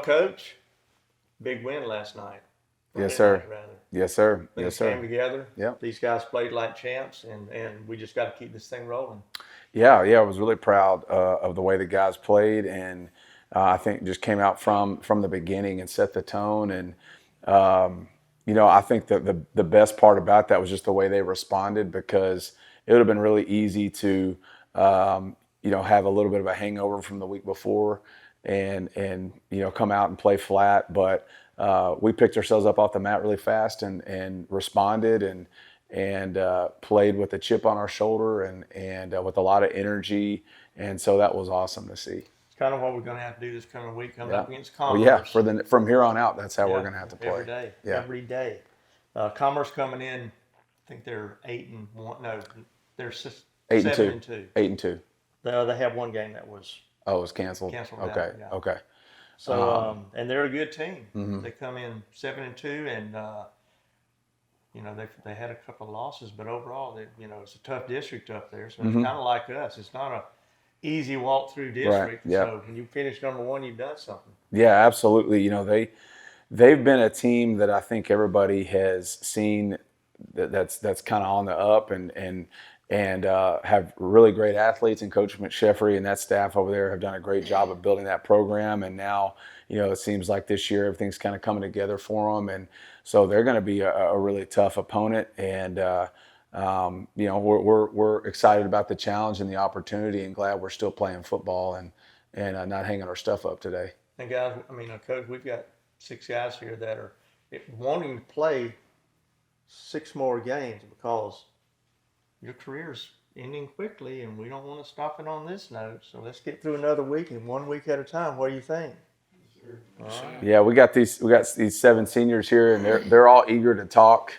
Coach, big win last night. Yes, sir. Rather. Yes, sir. Things Yes, sir. came together. Yep. These guys played like champs, and we just got to keep this thing rolling. Yeah. I was really proud of the way the guys played, and I think just came out from the beginning and set the tone. And I think that the best part about that was just the way they responded, because it would have been really easy to have a little bit of a hangover from the week before and come out and play flat, but we picked ourselves up off the mat really fast and responded and played with a chip on our shoulder and with a lot of energy, and so that was awesome to see. It's kind of what we're going to have to do this coming week, coming up against Oh Commerce. yeah, from here on out, that's how we're going to have to play every day. Yeah. Every day. Commerce coming in, I think they're 8-1. No, they're 7-2. 8-2. They have one game that was it was canceled. Okay. Yeah. Okay. So and they're a good team. Mm-hmm. They come in 7-2, and they had a couple of losses, but overall, it's a tough district up there. So it's kind of like us. It's not a easy walk through district. Right. Yep. So when you finish number one, you've done something. Yeah, absolutely. They've been a team that I think everybody has seen that's kind of on the up and have really great athletes, and Coach McSheffrey and that staff over there have done a great job of building that program. And now, it seems like this year everything's kind of coming together for them, and so they're going to be a really tough opponent. And we're excited about the challenge and the opportunity, and glad we're still playing football and not hanging our stuff up today. And guys, Coach, we've got 6 guys here that are wanting to play 6 more games because your career's ending quickly, and we don't want to stop it on this note. So let's get through another week, and 1 week at a time. What do you think? All right. Yeah, we got these 7 seniors here, and they're all eager to talk.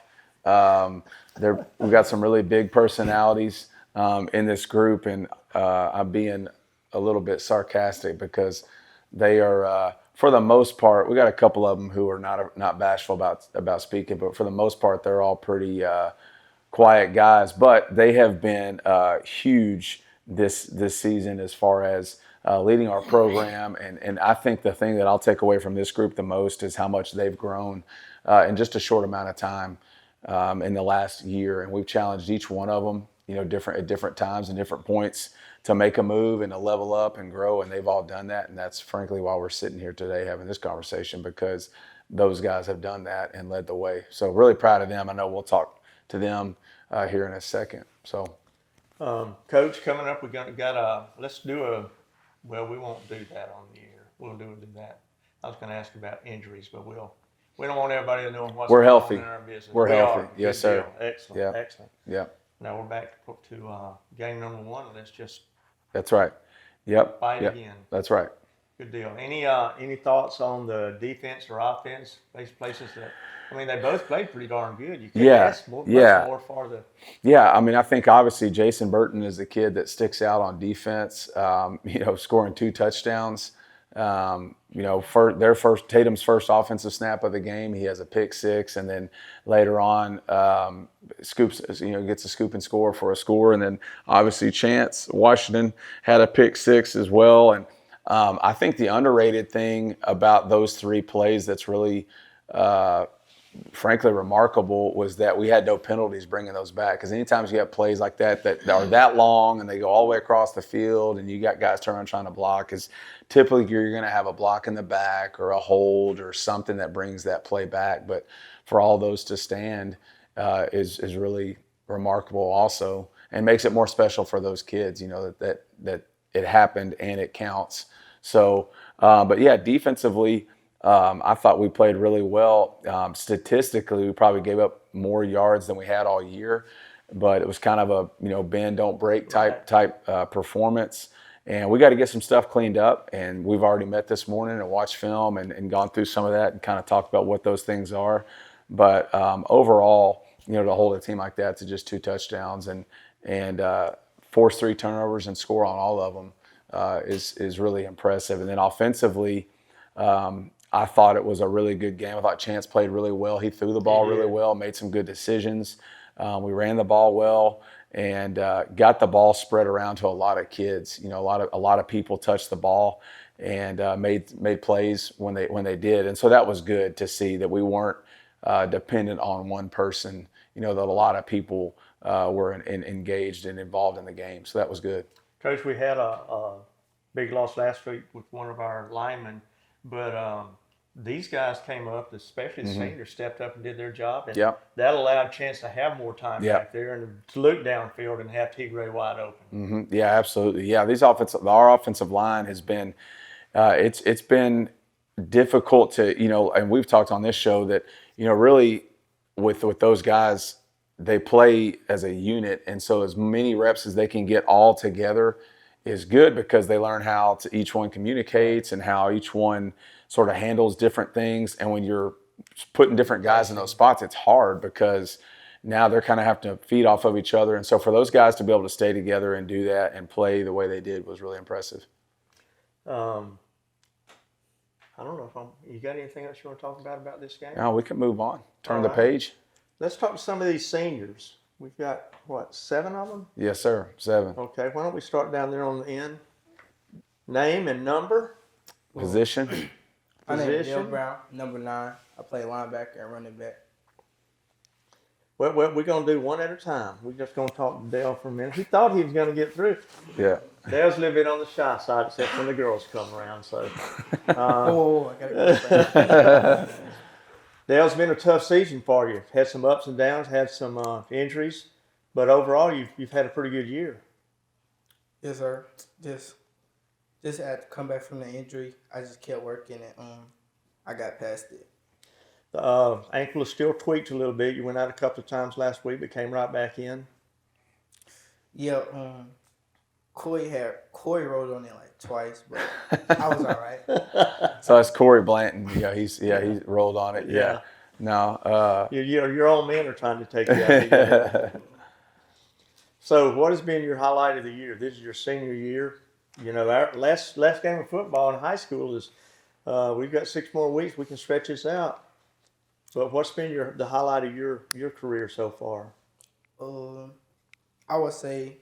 We've got some really big personalities in this group, and I'm being a little bit sarcastic because they are, for the most part, we got a couple of them who are not bashful about speaking, but for the most part, they're all pretty quiet guys. But they have been huge this season as far as leading our program, and I think the thing that I'll take away from this group the most is how much they've grown in just a short amount of time in the last year. And we've challenged each one of them, at different times and different points to make a move and to level up and grow, and they've all done that. And that's frankly why we're sitting here today having this conversation, because those guys have done that and led the way. So really proud of them. I know we'll talk to them here in a second. So, Coach, coming up, we let's do we won't do that on the air. We'll do that. I was going to ask about injuries, but we don't want everybody to know what's going on in our business. We're healthy. Yes, sir. Excellent. Yeah. Excellent. Yeah. Now we're back to game number 1. Let's just. That's right. Yep. Fight again. That's right. Good deal. Any thoughts on the defense or offense? Places that, they both played pretty darn good. You can't ask more for the. Yeah, I think obviously Jason Burton is the kid that sticks out on defense. Scoring 2 touchdowns. Tatum's first offensive snap of the game, he has a pick 6, and then later on gets a scoop and score for a score, and then obviously Chance Washington had a pick 6 as well. And I think the underrated thing about those 3 plays that's really frankly remarkable was that we had no penalties bringing those back, because anytime you have plays like that are that long and they go all the way across the field and you got guys turning around trying to block, is typically you're going to have a block in the back or a hold or something that brings that play back. But for all those to stand is really remarkable also, and makes it more special for those kids, that it happened and it counts. So but yeah, defensively, I thought we played really well. Statistically, we probably gave up more yards than we had all year, but it was kind of a bend don't break type performance. And we got to get some stuff cleaned up. And we've already met this morning and watched film and gone through some of that and kind of talked about what those things are. But overall, to hold a team like that to just 2 touchdowns and force 3 turnovers and score on all of them is really impressive. And then offensively, I thought it was a really good game. I thought Chance played really well. He threw the ball really well, made some good decisions. We ran the ball well and got the ball spread around to a lot of kids. A lot of people touched the ball, and made plays when they did. And so that was good to see that we weren't dependent on one person. You know, that a lot of people were engaged and involved in the game. So that was good. Coach, we had a big loss last week with one of our linemen, but these guys came up, especially the seniors, stepped up and did their job, and Yep. that allowed Chance to have more time Yep. back there and to look downfield and have Tigray wide open. Yeah, absolutely. Yeah, our offensive line has been, it's been difficult to, you know, and we've talked on this show that, you know, really with those guys, they play as a unit, and so as many reps as they can get all together is good because they learn how to each one communicates and how each one sort of handles different things. And when you're putting different guys in those spots, it's hard because now they're kind of have to feed off of each other. And so for those guys to be able to stay together and do that and play the way they did was really impressive. I don't know if you got anything else you want to talk about this game? Now we can move on. Turn All the right. page. Let's talk to some of these seniors. We've got, what, 7 of them? Yes, sir. 7. Okay, why don't we start down there on the end? Name and number. Position. My name is Dale Position. Brown, number 9. I play linebacker and running back. Well, we're going to do one at a time. We're just going to talk to Dale for a minute. He thought he was going to get through. Yeah. Dale's a little bit on the shy side, except when the girls come around. So, I gotta go back. Dale's been a tough season for you. Had some ups and downs, had some injuries, but overall, you've had a pretty good year. Yes, sir. Just had to come back from the injury. I just kept working and I got past it. The ankle is still tweaked a little bit. You went out a couple of times last week, but came right back in. Yeah, Corey rolled on it like twice, but I was all right. So that's Corey Blanton. Yeah, he rolled on it. Yeah. Yeah. No. Your own men are trying to take you out. So, what has been your highlight of the year? This is your senior year. You know, our last game of football in high school is. We've got 6 more weeks. We can stretch this out. But what's been the highlight of your career so far? I would say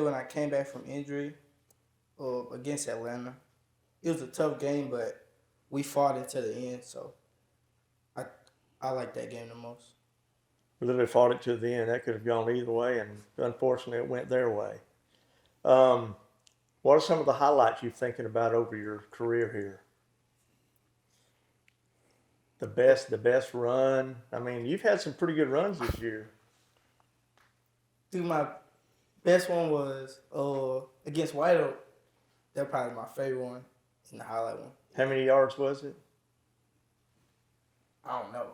when I came back from injury against Atlanta, it was a tough game, but we fought into the end. So I like that game the most. We literally fought it to the end. That could have gone either way, and unfortunately, it went their way. What are some of the highlights you're thinking about over your career here? The best run. I mean, you've had some pretty good runs this year. Dude, my best one was against White Oak. That's probably my favorite one and the highlight one. How many yards was it? I don't know.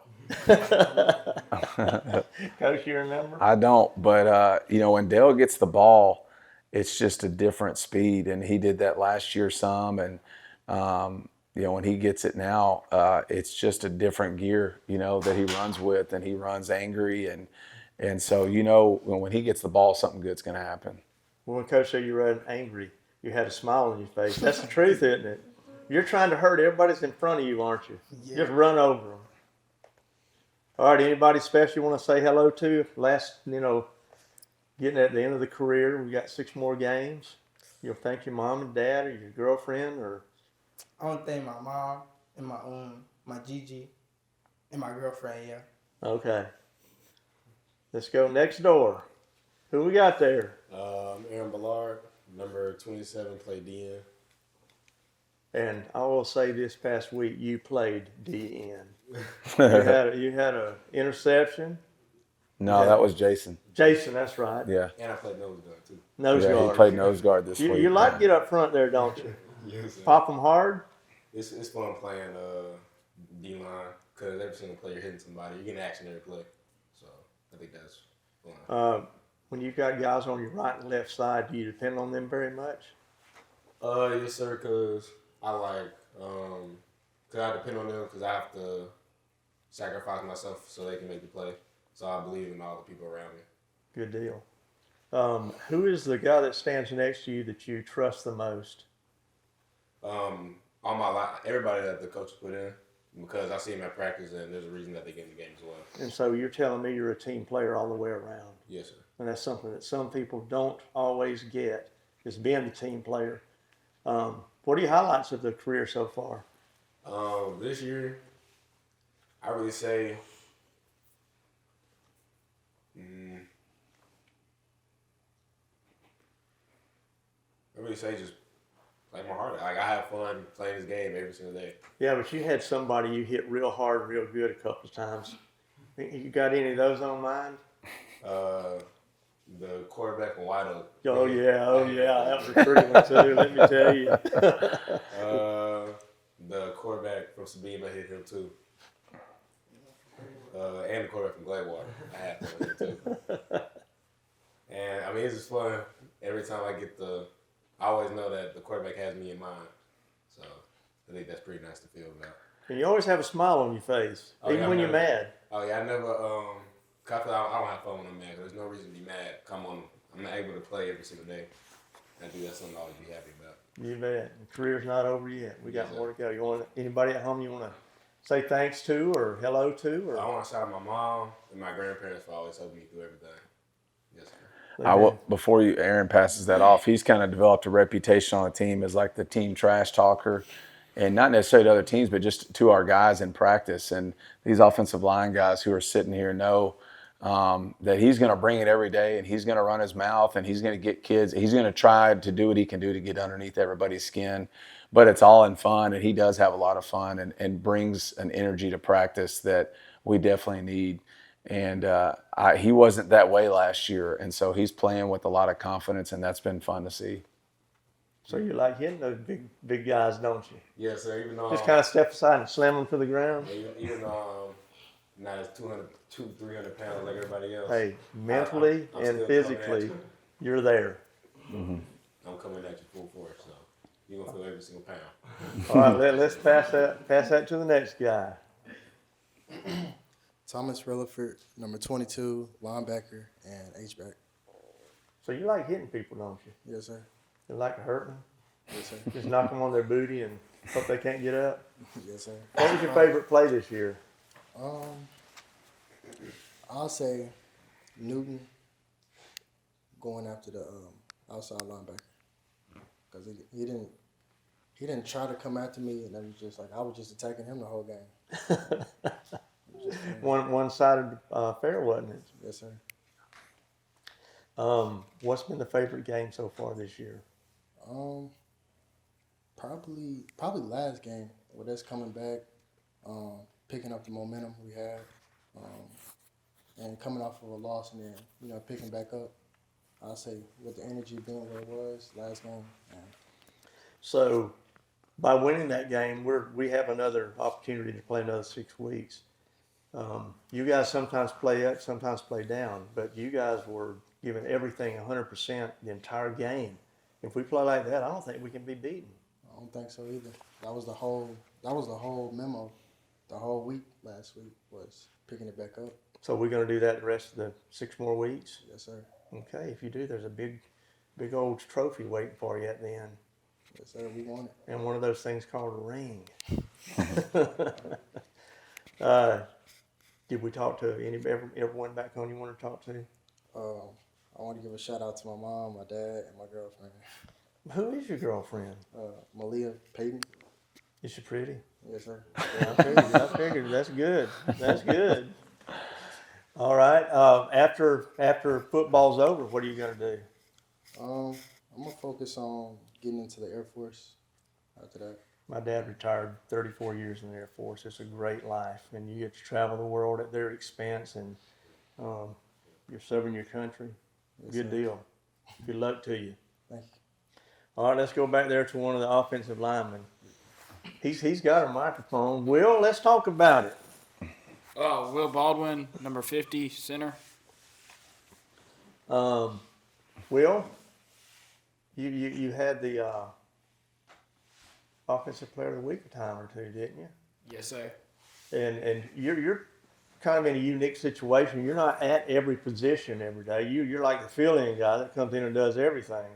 Coach, you remember? I don't, but you know, when Dale gets the ball, it's just a different speed, and he did that last year some, and you know, when he gets it now, it's just a different gear, you know, that he runs with, and he runs angry, and so, you know, when he gets the ball, something good's going to happen. Well, when Coach said you ran angry, you had a smile on your face. That's the truth, isn't it? You're trying to hurt everybody's in front of you, aren't you? Yeah. Just run over them. All right, anybody special you want to say hello to? Getting at the end of the career, we got 6 more games. You'll thank your mom and dad or your girlfriend or... I want to thank my mom and my Gigi and my girlfriend, yeah. Okay. Let's go next door. Who we got there? I'm Aaron Ballard, number 27, play DN. And I will say this past week, you played DN. you had a interception. No, Yeah. that was Jason. Jason, that's right. Yeah. And I played nose guard, too. Nose Yeah, guard. he played nose guard this week. You like to get up front there, don't you? Yes, sir. Pop them hard. It's fun playing D-line because every single play you're hitting somebody. You're getting action every play. So I think that's fun. When you've got guys on your right and left side, do you depend on them very much? Yes, sir, because I like, because I depend on them because I have to sacrifice myself so they can make the play. So I believe in all the people around me. Good deal. Who is the guy that stands next to you that you trust the most? All my life, everybody that the coach put in, because I see them at practice and there's a reason that they get in the game as well. And so you're telling me you're a team player all the way around. Yes, sir. And that's something that some people don't always get. is being the team player. What are your highlights of the career so far? This year, I really say, just like my heart. Like I have fun playing this game every single day. Yeah, but you had somebody you hit real hard, real good a couple of times. You got any of those on mind? The quarterback from White Oak. Oh yeah, that was a pretty one too. Let me tell you. The quarterback from Sabine, I hit him too. And the quarterback from Gladwater, I had fun with him too. And I mean, it's just fun every time I always know that the quarterback has me in mind. So I think that's pretty nice to feel about. And you always have a smile on your face, even when you're mad. Oh yeah, I never. I feel I don't have fun when I'm mad. There's no reason to be mad. I'm not able to play every single day. I think that's something I always be happy about. You bet. The career's not over yet. We got more to go. You want anybody at home you want to say thanks to or hello to? Or I want to shout out my mom and my grandparents for always helping me through everything. Yes, sir. Before Aaron passes that off, he's kind of developed a reputation on the team as like the team trash talker, and not necessarily to other teams, but just to our guys in practice. And these offensive line guys who are sitting here know that he's going to bring it every day, and he's going to run his mouth, and he's going to get kids. He's going to try to do what he can do to get underneath everybody's skin, but it's all in fun, and he does have a lot of fun and brings an energy to practice that we definitely need. And he wasn't that way last year, and so he's playing with a lot of confidence, and that's been fun to see. So you like hitting those big guys, don't you? Yes, sir. Even though just kind of step aside and slam them to the ground. Even though I'm not as 300 pounds like everybody else. Hey, mentally and physically, you're there. Mm-hmm. I'm coming at you full force, so you're gonna feel every single pound. All right, let's pass that to the next guy. Thomas Relaford, number 22, linebacker and H-back. So you like hitting people, don't you? Yes, sir. You like to hurt them? Yes, sir. Just knock them on their booty and hope they can't get up? Yes, sir. What was your favorite play this year? I'll say Newton going after the outside linebacker. Because he didn't try to come after me, and it was just like I was just attacking him the whole game. One-sided affair, wasn't it? Yes, sir. What's been the favorite game so far this year? Probably last game with us coming back, picking up the momentum we had, and coming off of a loss and then picking back up. I'll say with the energy being where it was last game. So, by winning that game, we have another opportunity to play another 6 weeks. You guys sometimes play up, sometimes play down, but you guys were giving everything 100% the entire game. If we play like that, I don't think we can be beaten. I don't think so either. That was the whole memo. The whole week last week was picking it back up. So we're going to do that the rest of the 6 more weeks? Yes, sir. Okay, if you do, there's a big old trophy waiting for you at the end. Yes, sir, we want it. And one of those things called a ring. Did we talk to everyone back home you want to talk to? I want to give a shout out to my mom, my dad, and my girlfriend. Who is your girlfriend? Malia Payton. Is she pretty? Yes, sir. Yeah, I figured. That's good. That's good. All right. After football's over, what are you going to do? I'm going to focus on getting into the Air Force after that. My dad retired 34 years in the Air Force. It's a great life, and you get to travel the world at their expense, and you're serving your country. Yes, Good sir. deal. Good luck to you. Thank you. All right, let's go back there to one of the offensive linemen. He's got a microphone. Will, let's talk about it. Will Baldwin, number 50, center. Will, you had the offensive player of the week a time or two, didn't you? Yes, sir. And you're kind of in a unique situation. You're not at every position every day. You're like the fill-in guy that comes in and does everything.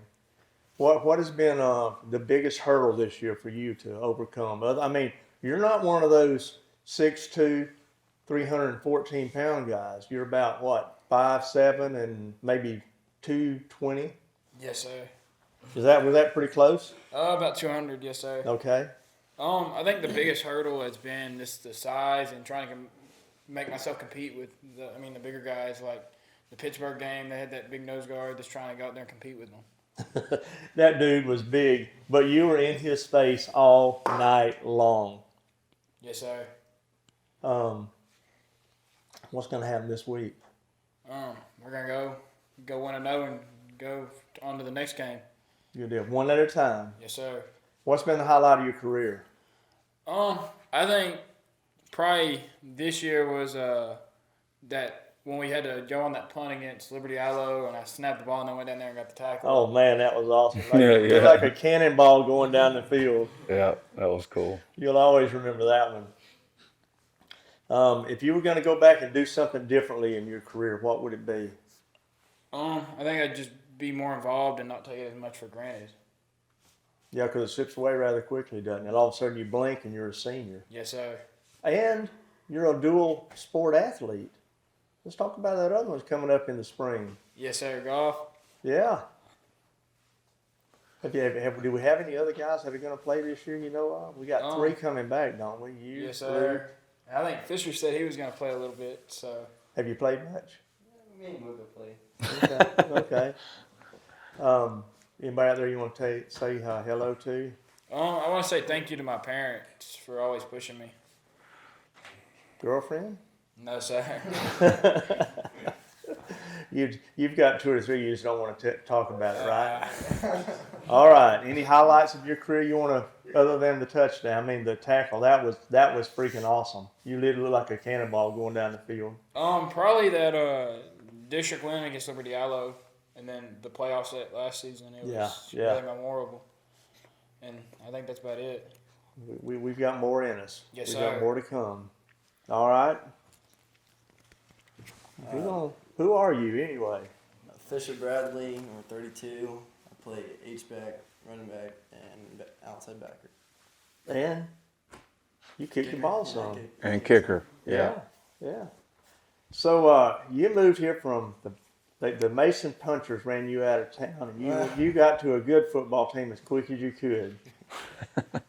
What has been the biggest hurdle this year for you to overcome? I mean, you're not one of those 6'2", 314-pound guys. You're about, 5'7", and maybe 220? Yes, sir. Was that pretty close? About 200, yes, sir. Okay. I think the biggest hurdle has been just the size and trying to make myself compete with the bigger guys. Like the Pittsburgh game, they had that big nose guard that's trying to go out there and compete with them. That dude was big, but you were in his face all night long. Yes, sir. What's going to happen this week? We're gonna go 1-0 and go on to the next game. You do it one at a time. Yes, sir. What's been the highlight of your career? I think probably this year was that when we had to go on that punt against Liberty Ilo, and I snapped the ball and then went down there and got the tackle. Oh man, that was awesome! Yeah. Like a cannonball going down the field. Yeah, that was cool. You'll always remember that one. If you were going to go back and do something differently in your career, what would it be? I think I'd just be more involved and not take it as much for granted. Yeah, because it slips away rather quickly, doesn't it? All of a sudden you blink and you're a senior. Yes, sir. And you're a dual sport athlete. Let's talk about that other one's coming up in the spring. Yes, sir. Golf. Yeah. Do we have any other guys that are going to play this year? You know, we got 3 coming back, don't we? You, Yes, sir. I think Fisher said he was going to play a little bit. So. Luke. Have you played much? Me and we'll go play. Okay. Anybody out there you want to say hello to? I want to say thank you to my parents for always pushing me. Girlfriend? No, sir. You've got 2 or 3 you just don't want to talk about it, right? All right. Any highlights of your career you want to, other than the touchdown? I mean, the tackle. That was freaking awesome. You literally looked like a cannonball going down the field. Probably that district win against Liberty Ilo, and then the playoffs that last season. It was really memorable, and I think that's about it. We've got more in us. Yes, We've sir. got more to come. All right. Who are you anyway? Fisher Bradley, number 32. I play H-back, running back, and outside backer. And you kick the ball some. And kicker. Yeah. Yeah. So you moved here from the Mason Punchers ran you out of town, and you got to a good football team as quick as you could.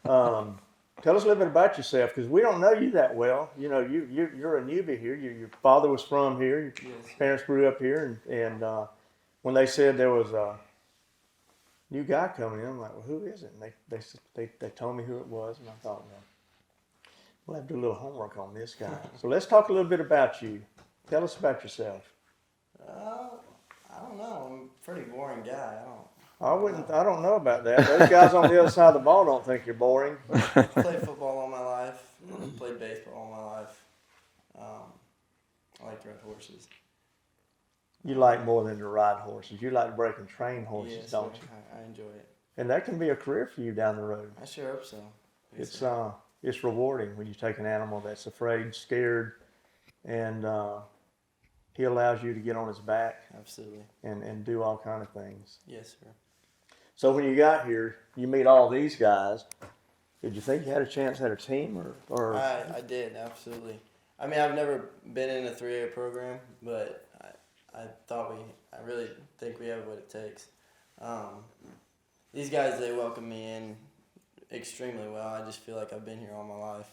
Tell us a little bit about yourself, because we don't know you that well. You know, you're a newbie here. Your father was from here. Your parents grew up here, and when they said there was a new guy coming in, I'm like, well, who is it? And they told me who it was, and I thought, well, we'll have to do a little homework on this guy. So let's talk a little bit about you. Tell us about yourself. I don't know. I'm a pretty boring guy. I don't know about that. Those guys on the other side of the ball don't think you're boring. I played football all my life. Played baseball all my life. I like to ride horses. You like more than to ride horses. You like to break and train horses, Yes, don't you? I enjoy it. And that can be a career for you down the road. I sure hope so. It's rewarding when you take an animal that's afraid, scared, and he allows you to get on his back Absolutely. and do all kind of things. Yes, sir. So when you got here, you meet all these guys. Did you think you had a chance at a team or? I did, absolutely. I mean, I've never been in a 3A program, but I really think we have what it takes. These guys, they welcome me in extremely well. I just feel like I've been here all my life.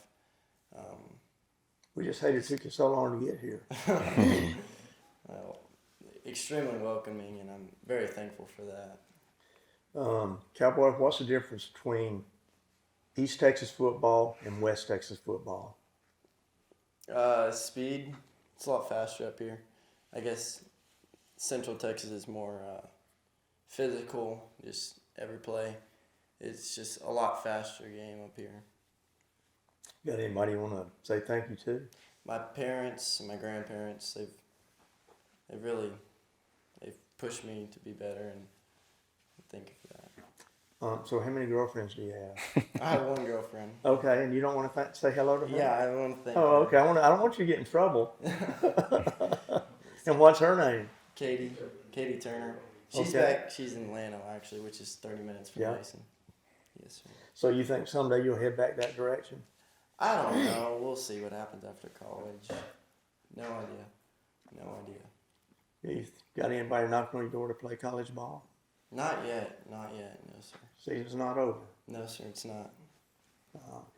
We just hate it took you so long to get here. Extremely welcoming, and I'm very thankful for that. Cowboy, what's the difference between East Texas football and West Texas football? Speed, it's a lot faster up here. I guess Central Texas is more physical, just every play. It's just a lot faster game up here. Got anybody you want to say thank you to? My parents and my grandparents, they've pushed me to be better, and thank you for that. So how many girlfriends do you have? I have one girlfriend. Okay, and you don't want to say hello to her? Yeah, I want to thank Oh, her. okay. I don't want you to get in trouble. And what's her name? Katie Turner. She's Okay. back. She's in Atlanta, actually, which is 30 minutes from Yeah. Mason. Yes, sir. So you think someday you'll head back that direction? I don't know. We'll see what happens after college. No idea. You got anybody knocking on your door to play college ball? Not yet. Not yet. No, sir. Season's not over. No, sir. It's not.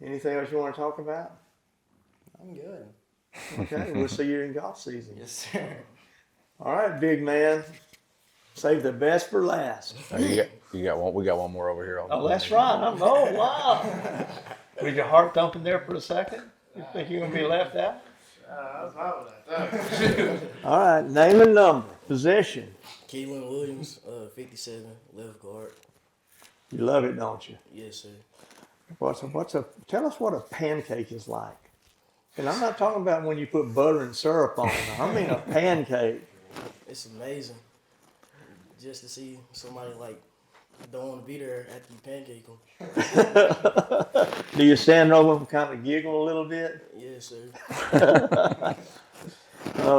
Anything else you want to talk about? I'm good. Okay, we'll see you in golf season. Yes, sir. All right, big man. Save the best for last. Oh, you got one. We got one more over here. Oh, that's right. Oh, wow. Was your heart thumping there for a second? You think you're going to be left out? That's not what I thought. All right, name and number, position. Keelan Williams, 57, left guard. You love it, don't you? Yes, sir. Tell us what a pancake is like. And I'm not talking about when you put butter and syrup on it. I mean a pancake. It's amazing just to see somebody like don't want to be there after you pancake them. Do you stand over and kind of giggle a little bit? Yes, sir.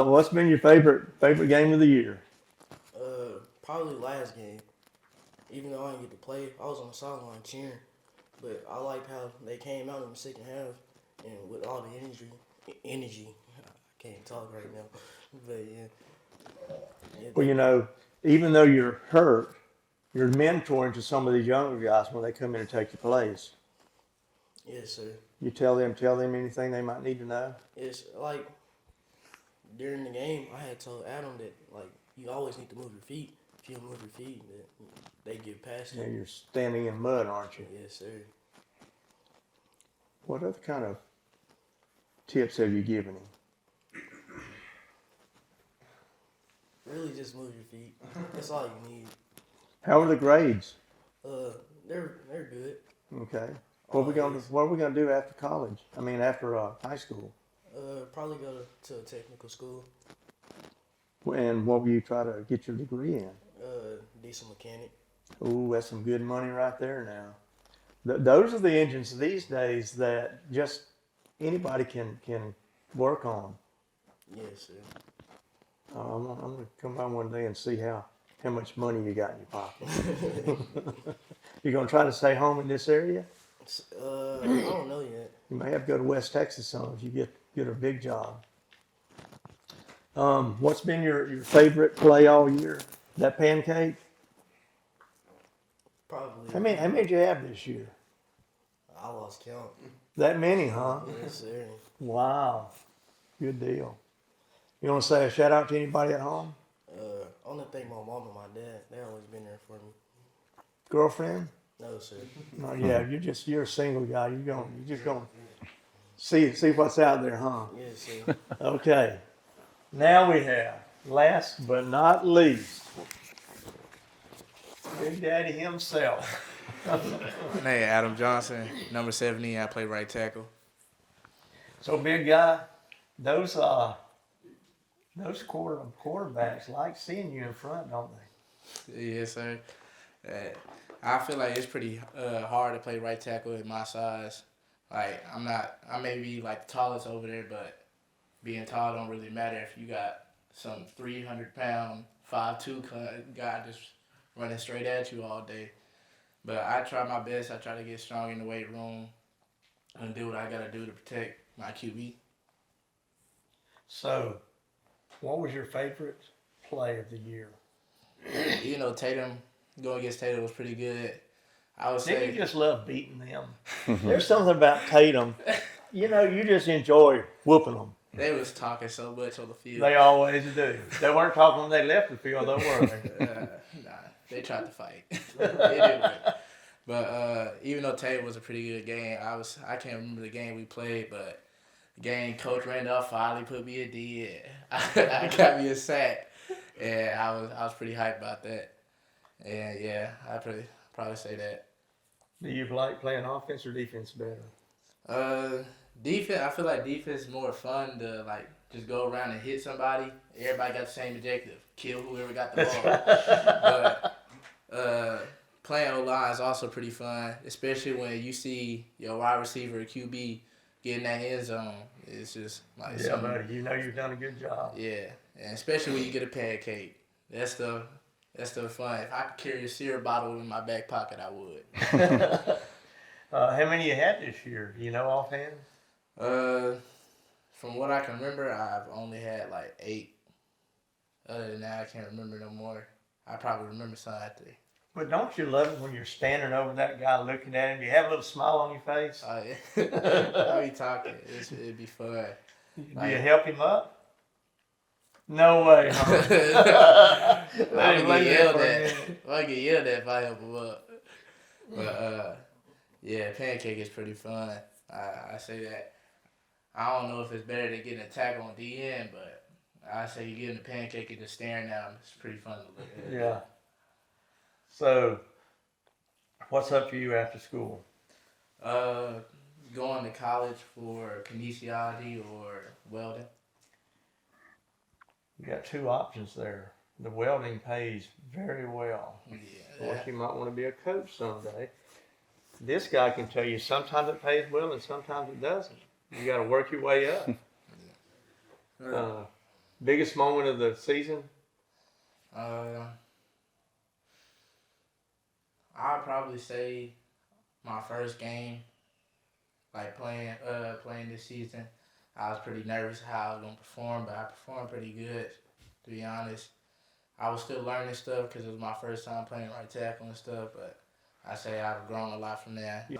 What's been your favorite game of the year? Probably last game. Even though I didn't get to play, I was on the sideline cheering. But I liked how they came out in the second half and with all the energy. I can't talk right now, but yeah. Well, you know, even though you're hurt, you're mentoring to some of these younger guys when they come in and take your place. Yes, sir. You tell them anything they might need to know. It's like during the game, I had told Adam that like you always need to move your feet. If you don't move your feet, they get past Yeah, you. you're standing in mud, aren't you? Yes, sir. What other kind of tips have you given him? Really, just move your feet. That's all you need. How are the grades? They're good. Okay. What are we gonna do after college? I mean, after high school. Probably go to a technical school. And what will you try to get your degree in? Diesel mechanic. Ooh, that's some good money right there now. Those are the engines these days that just anybody can work on. Yes, sir. I'm gonna come by one day and see how much money you got in your pocket. You gonna try to stay home in this area? I don't know yet. You may have to go to West Texas some if you get a big job. What's been your favorite play all year? That pancake? Probably. How many did you have this year? I lost count. That many, huh? Yes, sir. Wow. Good deal. You want to say a shout out to anybody at home? I want to thank my mom and my dad. They always been there for me. Girlfriend? No, sir. No, yeah, you're a single guy. You're just gonna see what's out there, huh? Yes, sir. Okay. Now we have, last but not least, Big Daddy himself. Hey, Adam Johnson, number 70. I play right tackle. So, big guy, those quarterbacks like seeing you in front, don't they? Yes, sir. I feel like it's pretty hard to play right tackle at my size. Like I may be like the tallest over there, but being tall don't really matter if you got some 300-pound 5'2" guy just running straight at you all day. But I try my best. I try to get strong in the weight room and do what I gotta do to protect my QB. So, what was your favorite play of the year? You know, Tatum, going against Tatum was pretty good. I would Didn't say you just love beating them? There's something about Tatum. You know, you just enjoy whooping them. they was talking so much on the field. They always do. They weren't talking when they left the field, though, were they? Nah, they tried to fight. It didn't work. But even though Tatum was a pretty good game, I can't remember the game we played, but the game Coach Randolph finally put me a D. I got me a sack, and I was pretty hyped about that. And yeah, I'd probably say that. Do you like playing offense or defense better? Defense. I feel like defense is more fun to like just go around and hit somebody. Everybody got the same objective: kill whoever got the ball. But playing O-line is also pretty fun, especially when you see your wide receiver or QB getting that end zone. It's just like Yeah, buddy. You know you've done a good job. yeah, and especially when you get a pancake. That's the fun. If I could carry a syrup bottle in my back pocket, I would. How many you had this year? Do you know offhand? From what I can remember, I've only had like 8. Other than that, I can't remember no more. I probably remember some after But don't you love it when you're standing over that guy looking at him? You have a little smile on your face. Oh yeah. I be talking. It'd be fun. Do you help him up? No way, huh? Let him lay there for a minute. I get yelled at if I help him up. But yeah, pancake is pretty fun. I say that. I don't know if it's better than getting a tackle on DN, but I say you getting a pancake and just staring at him. It's pretty fun to look at. Yeah. So, what's up for you after school? Going to college for kinesiology or welding. You got two options there. The welding pays very well. Yeah. Of course, you might want to be a coach someday. This guy can tell you sometimes it pays well and sometimes it doesn't. You got to work your way up. Biggest moment of the season? I'd probably say my first game, like playing this season. I was pretty nervous how I was gonna perform, but I performed pretty good, to be honest. I was still learning stuff because it was my first time playing right tackle and stuff, but I say I've grown a lot from there. Yeah.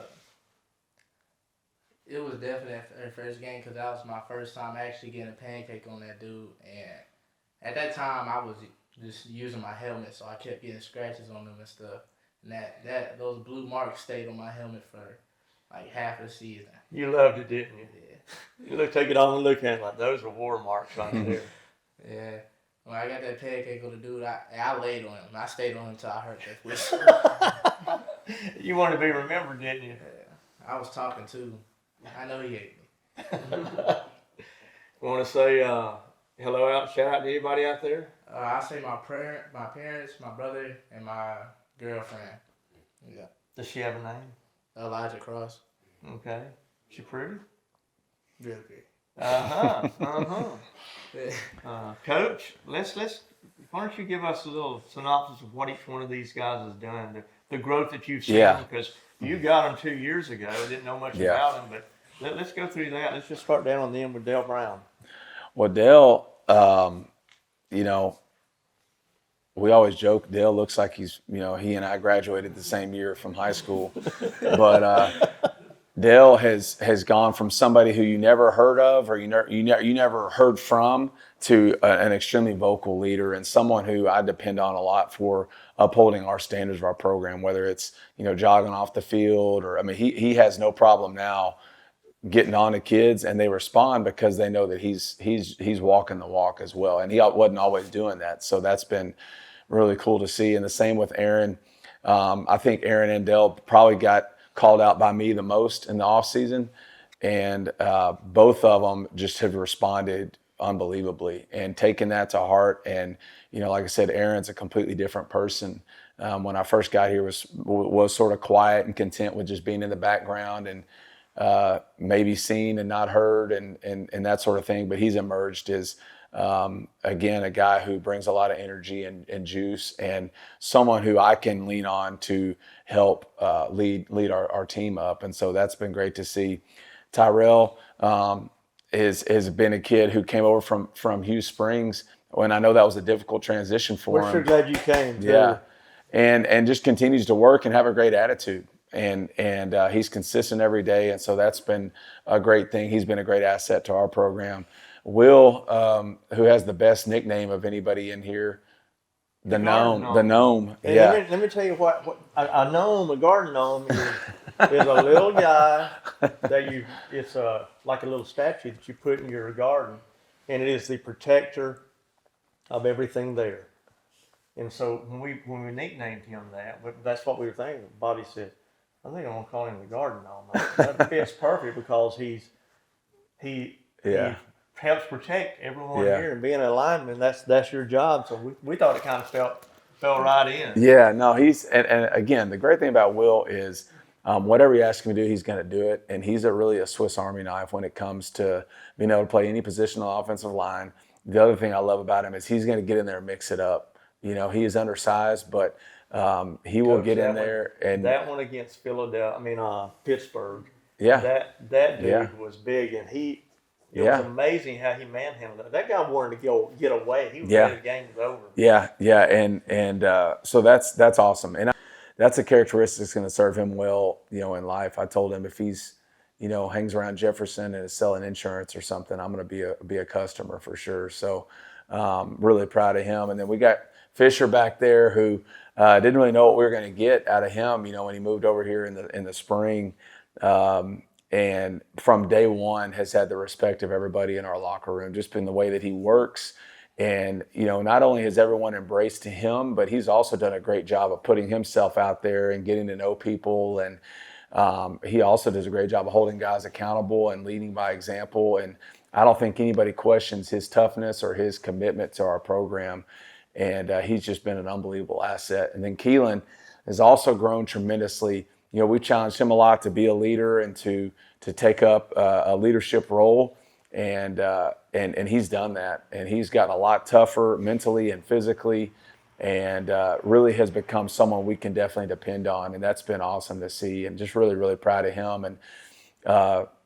It was definitely that first game because that was my first time actually getting a pancake on that dude, and at that time I was just using my helmet, so I kept getting scratches on them and stuff. And those blue marks stayed on my helmet for like half of the season. You loved it, didn't you? Yeah. You take it off and look at it like those are war marks right there. Yeah. When I got that pancake on the dude, I laid on him. I stayed on him until I heard that whistle. You want to be remembered, didn't you? Yeah. I was talking too. I know he hated me. Want to say hello out, shout out to anybody out there? I say my parents, my brother, and my girlfriend. Yeah. Does she have a name? Elijah Cross. Okay. She pretty? Real good. Coach, let's why don't you give us a little synopsis of what each one of these guys has done, the growth that you've seen, because you got them 2 years ago, didn't know much about them, but let's go through that. Let's just start down on them with Dale Brown. Well, Dale, we always joke Dale looks like he's, he and I graduated the same year from high school, but Dale has gone from somebody who you never heard of or you never heard from to an extremely vocal leader and someone who I depend on a lot for upholding our standards of our program, whether it's, jogging off the field or, he has no problem now getting on to kids and they respond because they know that he's walking the walk as well. And he wasn't always doing that. So that's been really cool to see. And the same with Aaron. I think Aaron and Dale probably got called out by me the most in the off season, and both of them just have responded unbelievably and taken that to heart. And like I said, Aaron's a completely different person. When I first got here, was sort of quiet and content with just being in the background and maybe seen and not heard and that sort of thing. But he's emerged as again a guy who brings a lot of energy and juice and someone who I can lean on to help lead our team up. And so that's been great to see. Tyrell has been a kid who came over from Hughes Springs when I know that was a difficult transition for him. We're sure glad you came. Too. Yeah, and just continues to work and have a great attitude. And he's consistent every day, and so that's been a great thing. He's been a great asset to our program. Will, who has the best nickname of anybody in here, the gnome. The gnome. And Yeah. let me tell you what a gnome, a garden gnome, is a little guy that it's like a little statue that you put in your garden, and it is the protector of everything there. And so when we nicknamed him that's what we were thinking. Bobby said, I think I'm gonna call him the garden gnome. That fits perfect because he helps protect everyone here, and being an lineman, that's your job. So we thought it kind of fell right in. Yeah, no, he's and again, the great thing about Will is whatever you ask him to do, he's going to do it, and he's really a Swiss Army knife when it comes to being able to play any position on the offensive line. The other thing I love about him is he's going to get in there and mix it up. He is undersized, but he will get in there. And that one against Pittsburgh. Yeah, that dude was big, and it was amazing how he manhandled it. That guy wanted to get away. He was ready, the game was over. Yeah, and so that's awesome. And that's a characteristic that's going to serve him well, in life. I told him if he's, hangs around Jefferson and is selling insurance or something, I'm going to be a customer for sure. So really proud of him. And then we got Fisher back there who didn't really know what we were going to get out of him, when he moved over here in the spring. And from day one has had the respect of everybody in our locker room, just been the way that he works. And, not only has everyone embraced him, but he's also done a great job of putting himself out there and getting to know people. And he also does a great job of holding guys accountable and leading by example. And I don't think anybody questions his toughness or his commitment to our program. And he's just been an unbelievable asset. And then Keelan has also grown tremendously. We challenged him a lot to be a leader and to take up a leadership role. And he's done that. And he's gotten a lot tougher mentally and physically, and really has become someone we can definitely depend on. And that's been awesome to see, and just really, really proud of him. And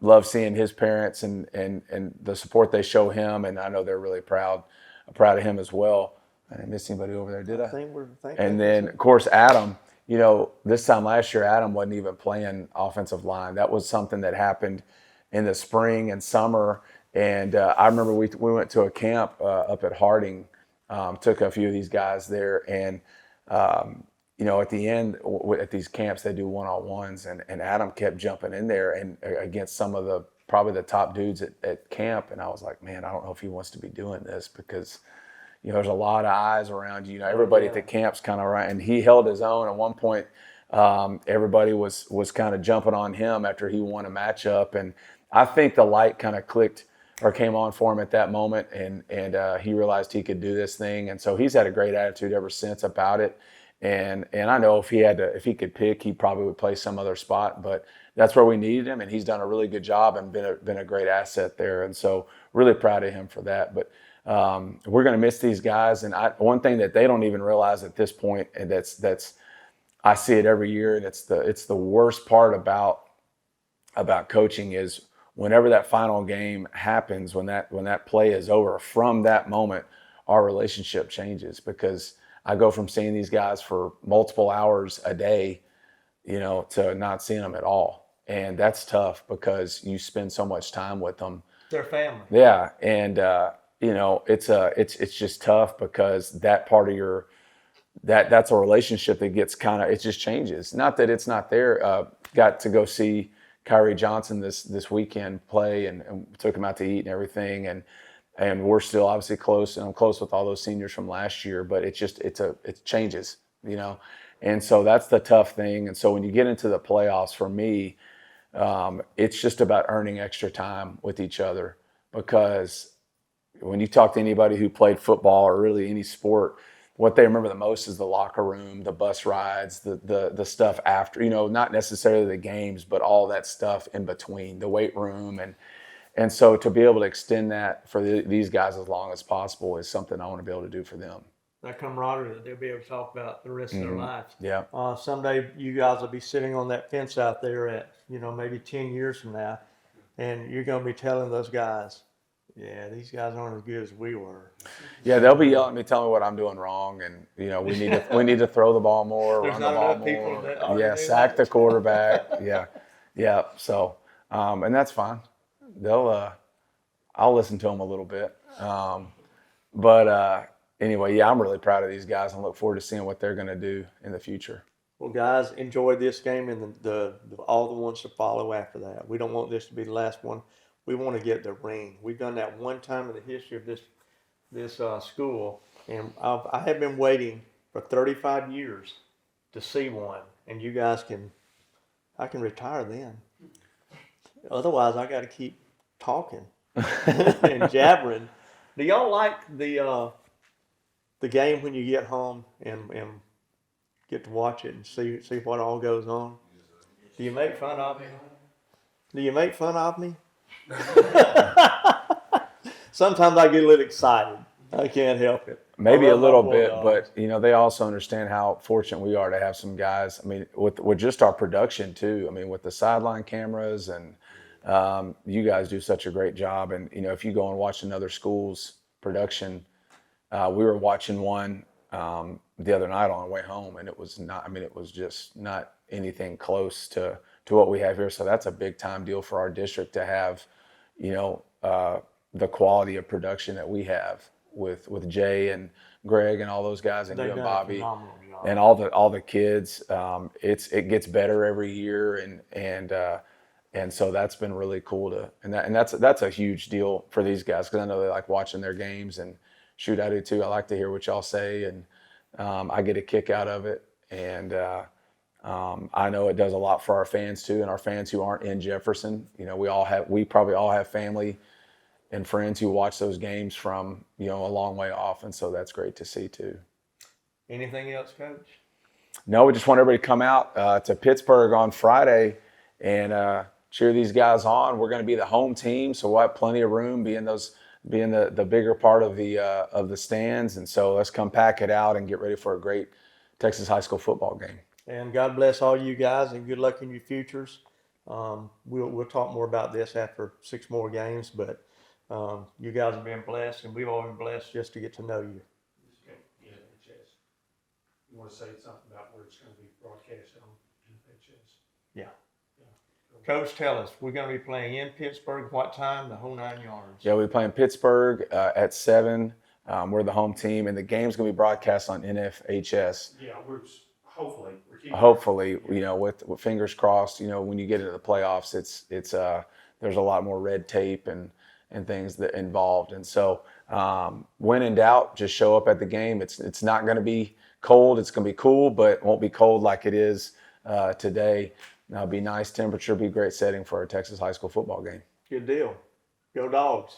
love seeing his parents and the support they show him. And I know they're really proud of him as well. I didn't miss anybody over there, did I? And then, of course, Adam. This time last year, Adam wasn't even playing offensive line. That was something that happened in the spring and summer. And I remember we went to a camp up at Harding, took a few of these guys there. And, at the end, at these camps, they do one-on-ones. And Adam kept jumping in there and against some of probably the top dudes at camp. And I was like, man, I don't know if he wants to be doing this because – there's a lot of eyes around you. Everybody at the camp's kind of right. And he held his own. At one point, everybody was kind of jumping on him after he won a matchup. And I think the light kind of clicked or came on for him at that moment. And he realized he could do this thing. And so he's had a great attitude ever since about it. And I know if he could pick, he probably would play some other spot. But that's where we needed him. And he's done a really good job and been a great asset there. And so really proud of him for that. But we're going to miss these guys. And one thing that they don't even realize at this point, and that's I see it every year, and it's the worst part about coaching is whenever that final game happens, when that play is over, from that moment, our relationship changes, because I go from seeing these guys for multiple hours a day, to not seeing them at all. And that's tough because you spend so much time with them. Their family. Yeah. And, it's just tough because that part of that's a relationship that gets it just changes. Not that it's not there. Got to go see Kyrie Johnson this weekend play and took him out to eat and everything. And we're still obviously close, and I'm close with all those seniors from last year, but it changes, And so that's the tough thing. And so when you get into the playoffs, for me, it's just about earning extra time with each other, because when you talk to anybody who played football or really any sport, what they remember the most is the locker room, the bus rides, the stuff after, not necessarily the games, but all that stuff in between, the weight room. And so to be able to extend that for these guys as long as possible is something I want to be able to do for them. That camaraderie that they'll be able to talk about the rest of their lives. Yeah. Someday you guys will be sitting on that fence out there at, maybe 10 years from now, and you're going to be telling those guys, yeah, these guys aren't as good as we were. Yeah, they'll be yelling at me, telling me what I'm doing wrong, and we need to throw the ball more, There's run not the ball enough people more. that are Yeah, doing sack that. the quarterback. Yeah. So, and that's fine. I'll listen to them a little bit. But anyway, yeah, I'm really proud of these guys and look forward to seeing what they're going to do in the future. Well, guys, enjoy this game and all the ones to follow after that. We don't want this to be the last one. We want to get the ring. We've done that one time in the history of this school, and I have been waiting for 35 years to see one. And you guys I can retire then. Otherwise, I got to keep talking and jabbering. Do y'all like the game when you get home and get to watch it and see what all goes on? Do you make fun of me? Do you make fun of me? Sometimes I get a little excited. I can't help it. Maybe a little bit, Bulldogs. but they also understand how fortunate we are to have some guys. I mean, with just our production too. I mean, with the sideline cameras, and you guys do such a great job. And if you go and watch another school's production, we were watching one the other night on the way home, and it was not. I mean, it was just not anything close to what we have here. So that's a big time deal for our district to have, you know, the quality of production that we have with Jay and Greg and all those guys, and They've you and done a Bobby phenomenal job. and all the kids. It gets better every year, and so that's been really cool and that's a huge deal for these guys, because I know they like watching their games, and shoot, I do too. I like to hear what y'all say, and I get a kick out of it, and I know it does a lot for our fans too, and our fans who aren't in Jefferson. You know, we probably all have family and friends who watch those games from, you know, a long way off, and so that's great to see too. Anything else, Coach? No, we just want everybody to come out to Pittsburgh on Friday and cheer these guys on. We're going to be the home team, so we'll have plenty of room, being the bigger part of the stands, and so let's come pack it out and get ready for a great Texas high school football game. And God bless all you guys, and good luck in your futures. We'll talk more about this after 6 more games, but you guys have been blessed, and we've all been blessed just to get to know you. Yeah, NHS. You want to say something about where it's going to be broadcast on NHS? Yeah. Coach, tell us, we're going to be playing in Pittsburgh. What time? The whole 9 yards. Yeah, we play in Pittsburgh at 7. We're the home team, and the game's going to be broadcast on NFHS. Yeah, we're keeping Hopefully, you know, with fingers crossed. You know, when you get into the playoffs, it's there's a lot more red tape and things that involved, and so when in doubt, just show up at the game. It's not going to be cold. It's going to be cool, but it won't be cold like it is today. It'll be nice temperature, be a great setting for a Texas high school football game. Good deal. Go Dogs.